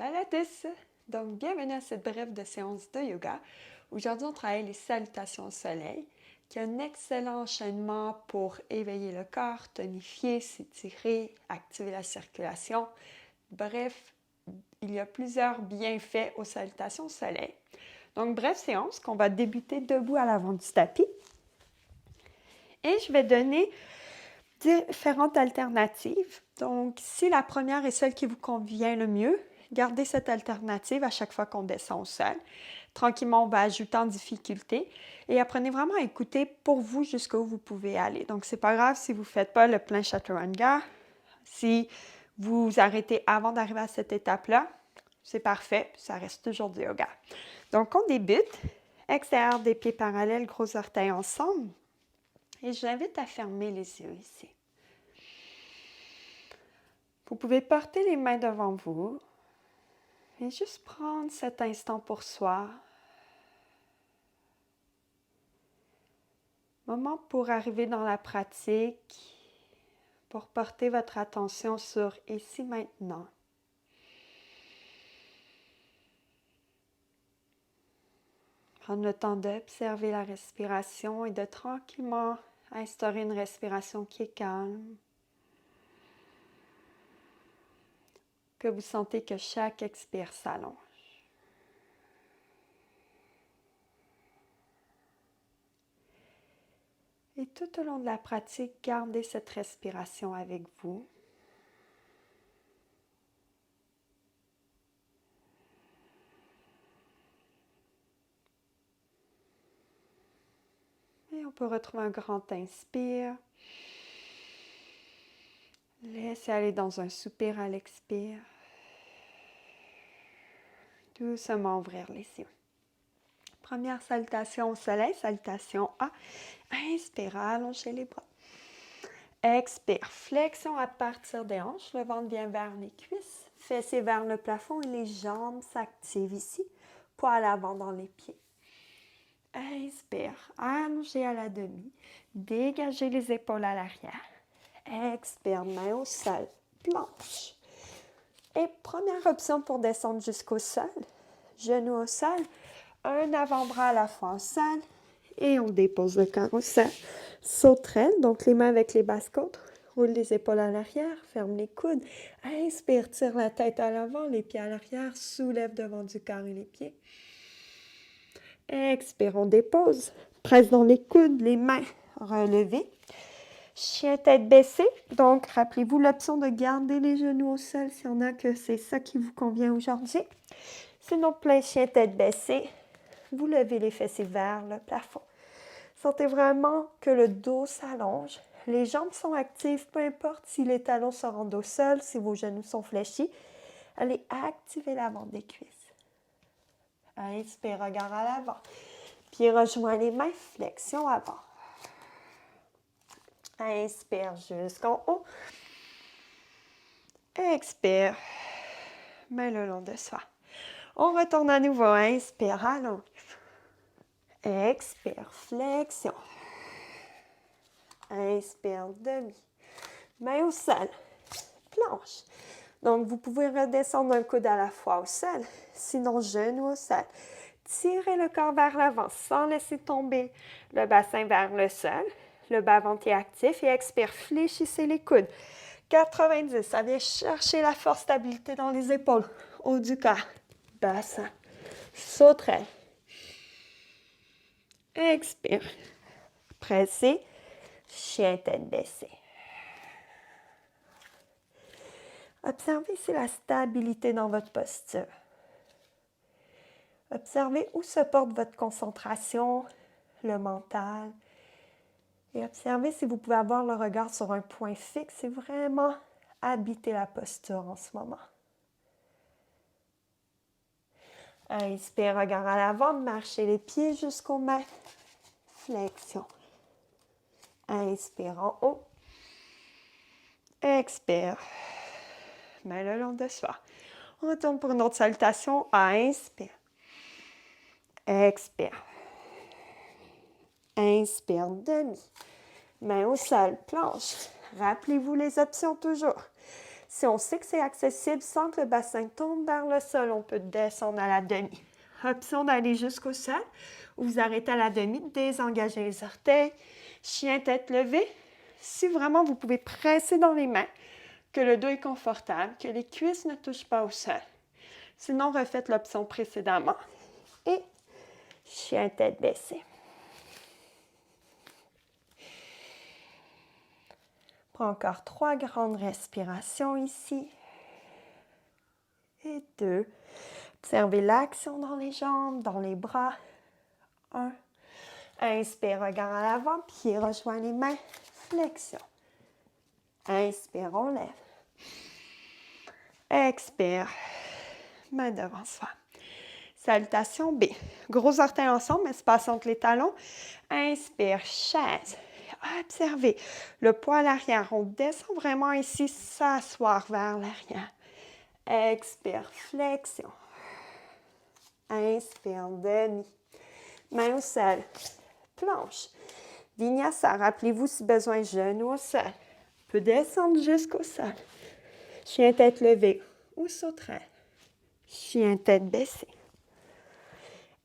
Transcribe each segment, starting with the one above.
Salut à tous! Donc, bienvenue à cette brève de séance de yoga. Aujourd'hui, on travaille les salutations au soleil, qui est un excellent enchaînement pour éveiller le corps, tonifier, s'étirer, activer la circulation. Bref, il y a plusieurs bienfaits aux salutations au soleil. Donc, brève séance qu'on va débuter debout à l'avant du tapis. Et je vais donner différentes alternatives. Donc, si la première est celle qui vous convient le mieux, gardez cette alternative à chaque fois qu'on descend au sol. Tranquillement, on va ajouter en difficulté et apprenez vraiment à écouter pour vous jusqu'où vous pouvez aller. Donc, c'est pas grave si vous ne faites pas le plein chaturanga. Si vous arrêtez avant d'arriver à cette étape-là, c'est parfait, ça reste toujours du yoga. Donc, on débute. Extérieur des pieds parallèles, gros orteils ensemble. Et je vous invite à fermer les yeux ici. Vous pouvez porter les mains devant vous et juste prendre cet instant pour soi. Moment pour arriver dans la pratique, pour porter votre attention sur ici maintenant. Prendre le temps d'observer la respiration et de tranquillement instaurer une respiration qui est calme. Que vous sentez que chaque expire s'allonge. Et tout au long de la pratique, gardez cette respiration avec vous. Et on peut retrouver un grand inspire. Laissez aller dans un soupir à l'expire. Doucement ouvrir les yeux. Première salutation au soleil, salutation A. Inspire, allongez les bras. Expire, flexion à partir des hanches, le ventre vient vers les cuisses, fessiers vers le plafond et les jambes s'activent ici, poids à l'avant dans les pieds. Inspire, allongez à la demi, dégagez les épaules à l'arrière. Expire, main au sol, planche. Et première option pour descendre jusqu'au sol, genoux au sol, un avant-bras à la fois au sol et on dépose le corps au sol. Sauterelle, donc les mains avec les basses-côtes, roule les épaules à l'arrière, ferme les coudes. Inspire, tire la tête à l'avant, les pieds à l'arrière, soulève devant du corps et les pieds. Expire, on dépose, presse dans les coudes, les mains relevées. Chien tête baissée, donc rappelez-vous l'option de garder les genoux au sol s'il y en a que c'est ça qui vous convient aujourd'hui. Sinon, plein chien tête baissée, vous levez les fessiers vers le plafond. Sentez vraiment que le dos s'allonge, les jambes sont actives, peu importe si les talons se rendent au sol, si vos genoux sont fléchis. Allez activer l'avant des cuisses. Inspire, regard à l'avant. Puis rejoins les mains, flexion avant. Inspire jusqu'en haut. Expire, main le long de soi. On retourne à nouveau. Inspire, allonge. Expire, flexion. Inspire, demi. Main au sol, planche. Donc, vous pouvez redescendre un coude à la fois au sol, sinon genou au sol. Tirez le corps vers l'avant sans laisser tomber le bassin vers le sol. Le bas-ventre est actif et expire, fléchissez les coudes. 90, ça vient chercher la force, stabilité dans les épaules, haut du corps, bassin, sauterelle. Expire, pressez, chien tête baissée. Observez si la stabilité dans votre posture. Observez où se porte votre concentration, le mental. Et observez si vous pouvez avoir le regard sur un point fixe et vraiment habiter la posture en ce moment. Inspire, regard à l'avant, marchez les pieds jusqu'aux mains. Flexion. Inspire en haut. Expire. Main le long de soi. On retourne pour une autre salutation. Inspire. Expire. Inspire, demi. Main au sol, planche. Rappelez-vous les options toujours. Si on sait que c'est accessible sans que le bassin tombe vers le sol, on peut descendre à la demi. Option d'aller jusqu'au sol, ou vous arrêtez à la demi, désengagez les orteils, chien tête levée. Si vraiment vous pouvez presser dans les mains, que le dos est confortable, que les cuisses ne touchent pas au sol. Sinon, refaites l'option précédemment. Et chien tête baissée. Prends encore 3 grandes respirations ici. Et 2. Observez l'action dans les jambes, dans les bras. 1. Inspire, regard à l'avant, pied rejoint les mains, flexion. Inspire, on lève. Expire, main devant soi. Salutation B. Gros orteils ensemble, espace entre les talons. Inspire, chaise. Observez le poids à l'arrière. On descend vraiment ici, s'asseoir vers l'arrière. Expire, flexion. Inspire, demi. Main au sol. Planche. Vinyasa. Rappelez-vous si besoin, genou au sol. On peut descendre jusqu'au sol. Chien tête levée ou sauterelle. Chien tête baissée.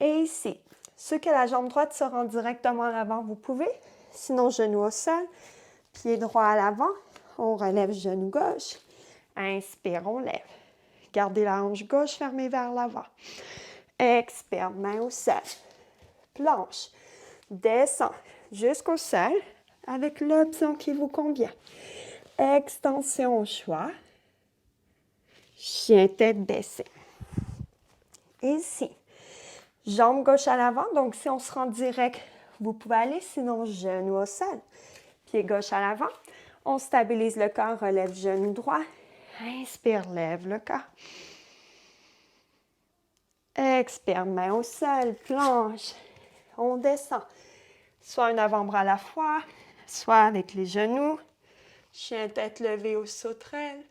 Et ici, ceux que la jambe droite se rend directement à l'avant, vous pouvez. Sinon, genou au sol, pied droit à l'avant. On relève genou gauche. Inspire, on lève. Gardez la hanche gauche fermée vers l'avant. Expire, main au sol. Planche. Descend jusqu'au sol avec l'option qui vous convient. Extension au choix. Chien tête baissée. Ici, jambe gauche à l'avant. Donc, si on se rend direct, vous pouvez aller. Sinon, genou au sol. Pied gauche à l'avant. On stabilise le corps, relève genou droit. Inspire, lève le corps. Expire, main au sol, planche. On descend. Soit un avant-bras à la fois, soit avec les genoux. Chien tête levée ou sauterelle.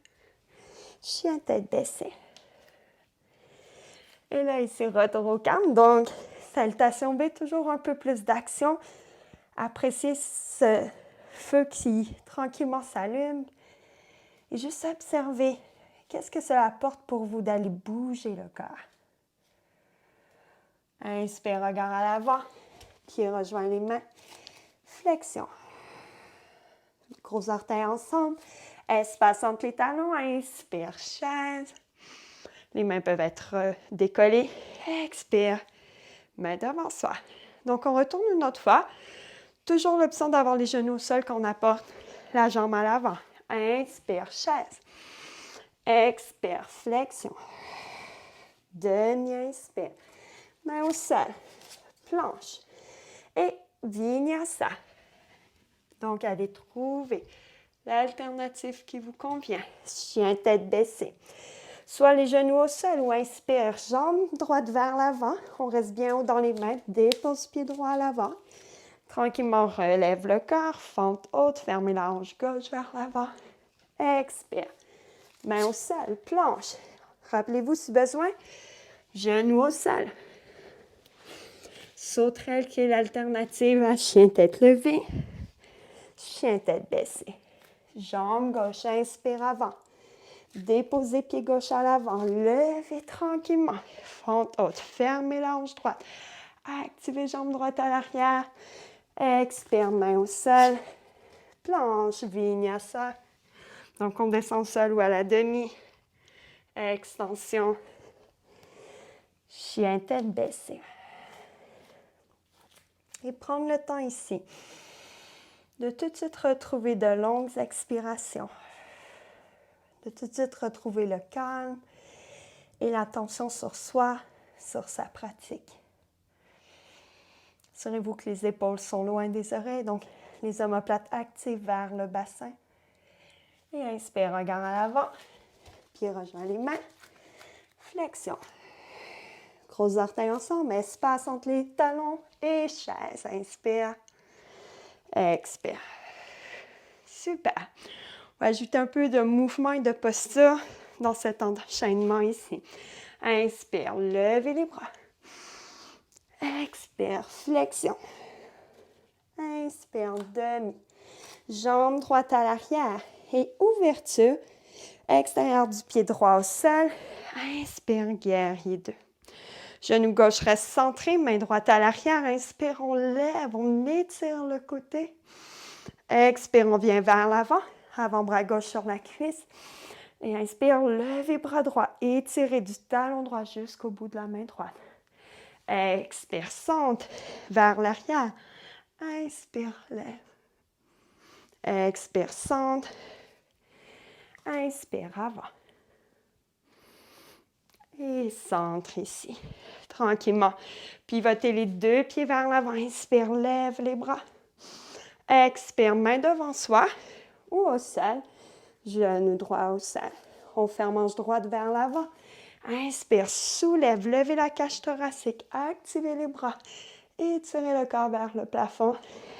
Chien tête baissée. Et là, ici, retour au calme. Donc, salutation B, toujours un peu plus d'action. Appréciez ce feu qui tranquillement s'allume. Et juste observer qu'est-ce que cela apporte pour vous d'aller bouger le corps. Inspire, regard à l'avant. Pied rejoint les mains. Flexion. Gros orteils ensemble. Espace entre les talons. Inspire, chaise. Les mains peuvent être décollées. Expire. Main devant soi. Donc, on retourne une autre fois. Toujours l'option d'avoir les genoux au sol quand on apporte la jambe à l'avant. Inspire, chaise. Expire, flexion. Demi-inspire. Main au sol. Planche. Et vinyasa. Donc, allez trouver l'alternative qui vous convient. Chien tête baissée. Soit les genoux au sol ou inspire, jambe droite vers l'avant. On reste bien haut dans les mains. Dépose pied droit à l'avant. Tranquillement, relève le corps. Fente haute. Fermez la hanche gauche vers l'avant. Expire. Main au sol. Planche. Rappelez-vous si besoin, genoux au sol. Sauterelle qui est l'alternative à chien tête levée. Chien tête baissée. Jambe gauche, inspire avant. Déposez pied gauche à l'avant. Levez tranquillement. Fente haute. Fermez la hanche droite. Activez jambe droite à l'arrière. Expire, main au sol. Planche, vinyasa. Donc, on descend au sol ou à la demi. Extension. Chien tête baissée. Et prendre le temps ici de tout de suite retrouver de longues expirations. De tout de suite retrouver le calme et l'attention sur soi, sur sa pratique. Assurez-vous que les épaules sont loin des oreilles, donc les omoplates actives vers le bassin. Et inspire, regard à l'avant. Pied rejoint les mains. Flexion. Gros orteils ensemble, espace entre les talons et chaise. Inspire. Expire. Super. On va ajouter un peu de mouvement et de posture dans cet enchaînement ici. Inspire, levez les bras. Expire, flexion. Inspire, demi. Jambe droite à l'arrière et ouverture. Extérieur du pied droit au sol. Inspire, guerrier 2. Genou gauche reste centré, main droite à l'arrière. Inspire, on lève, on étire le côté. Expire, on vient vers l'avant. Avant-bras gauche sur la cuisse. Et inspire, levez bras droit. Étirez du talon droit jusqu'au bout de la main droite. Expire, centre vers l'arrière. Inspire, lève. Expire, centre. Inspire, avant. Et centre ici. Tranquillement. Pivotez les deux pieds vers l'avant. Inspire, lève les bras. Expire, main devant soi ou au sol. Genou droit au sol. On fait manche droite vers l'avant. Inspire, soulève, levez la cage thoracique. Activez les bras. Étirez le corps vers le plafond.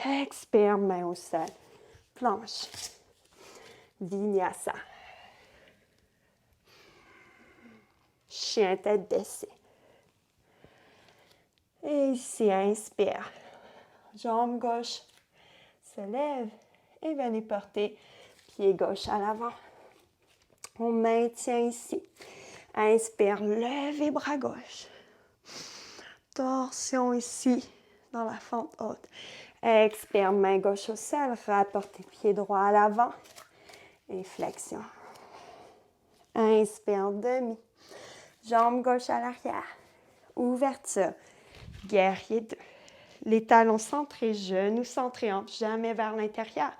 Expire, main au sol. Planche. Vinyasa. Chien tête baissée. Et ici, inspire. Jambe gauche se lève et venez porter pied gauche à l'avant. On maintient ici. Inspire, levez bras gauche. Torsion ici dans la fente haute. Expire, main gauche au sol. Rapportez pied droit à l'avant. Et flexion. Inspire, demi. Jambe gauche à l'arrière. Ouverture. Guerrier 2. Les talons centrés, genoux centrés, hanches jamais vers l'intérieur.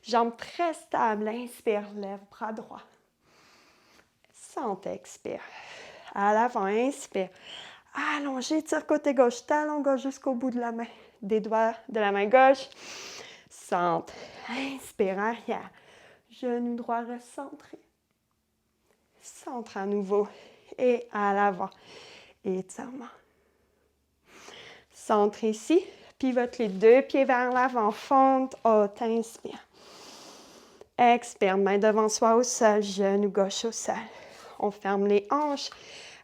Jambes très stables. Inspire, lève bras droit. Centre, expire. À l'avant, inspire. Allongez, tire côté gauche. Talon gauche jusqu'au bout de la main. Des doigts de la main gauche. Centre. Inspire, arrière. Genou droit reste centré. Centre à nouveau. Et à l'avant. Étirement. Centre ici. Pivote les deux pieds vers l'avant. Fente haute. Inspire. Expire. Main devant soi au sol. Genou gauche au sol. On ferme les hanches.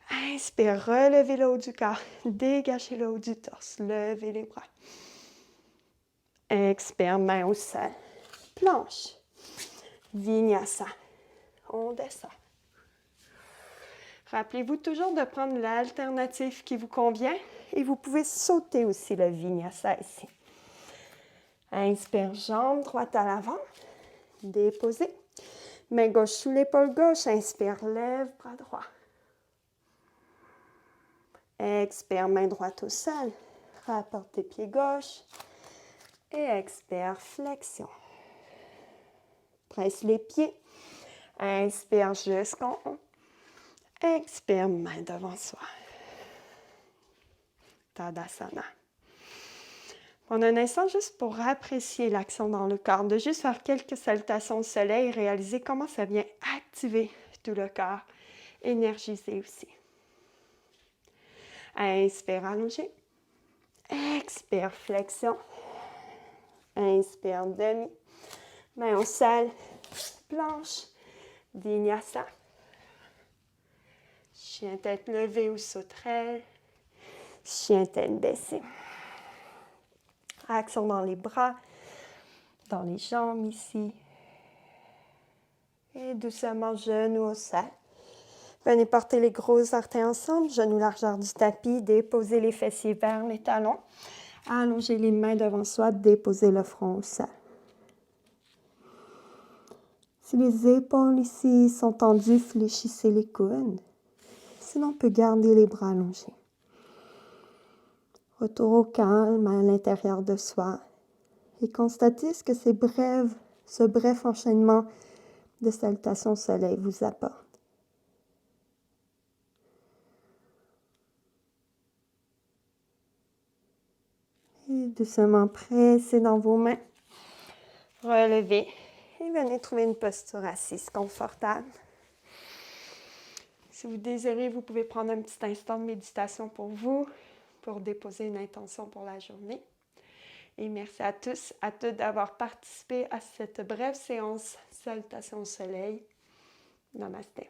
Inspire. Relevez le haut du corps. Dégagez le haut du torse. Levez les bras. Expire. Main au sol. Planche. Vinyasa. On descend. Rappelez-vous toujours de prendre l'alternative qui vous convient et vous pouvez sauter aussi le vinyasa ici. Inspire, jambe droite à l'avant. Déposez. Main gauche sous l'épaule gauche. Inspire, lève, bras droit. Expire, main droite au sol. Rapportez pied gauche. Et expire, flexion. Presse les pieds. Inspire jusqu'en haut. Expire, main devant soi. Tadasana. Prendre un instant juste pour apprécier l'action dans le corps, de juste faire quelques salutations au soleil et réaliser comment ça vient activer tout le corps, énergiser aussi. Inspire, allongé. Expire, flexion. Inspire, demi. Main au sol, planche, vinyasa. Chien tête levée ou sauterelle. Chien tête baissée. Action dans les bras, dans les jambes ici. Et doucement, genoux au sol. Venez porter les gros orteils ensemble, genoux largeur du tapis, déposez les fessiers vers les talons. Allongez les mains devant soi, déposez le front au sol. Si les épaules ici sont tendues, fléchissez les coudes. Sinon, on peut garder les bras allongés. Retour au calme à l'intérieur de soi. Et constatez ce que ce bref enchaînement de salutations au soleil vous apporte. Et doucement pressez dans vos mains. Relevez et venez trouver une posture assise confortable. Si vous désirez, vous pouvez prendre un petit instant de méditation pour vous, pour déposer une intention pour la journée. Et merci à tous, à toutes d'avoir participé à cette brève séance Salutations au soleil. Namasté.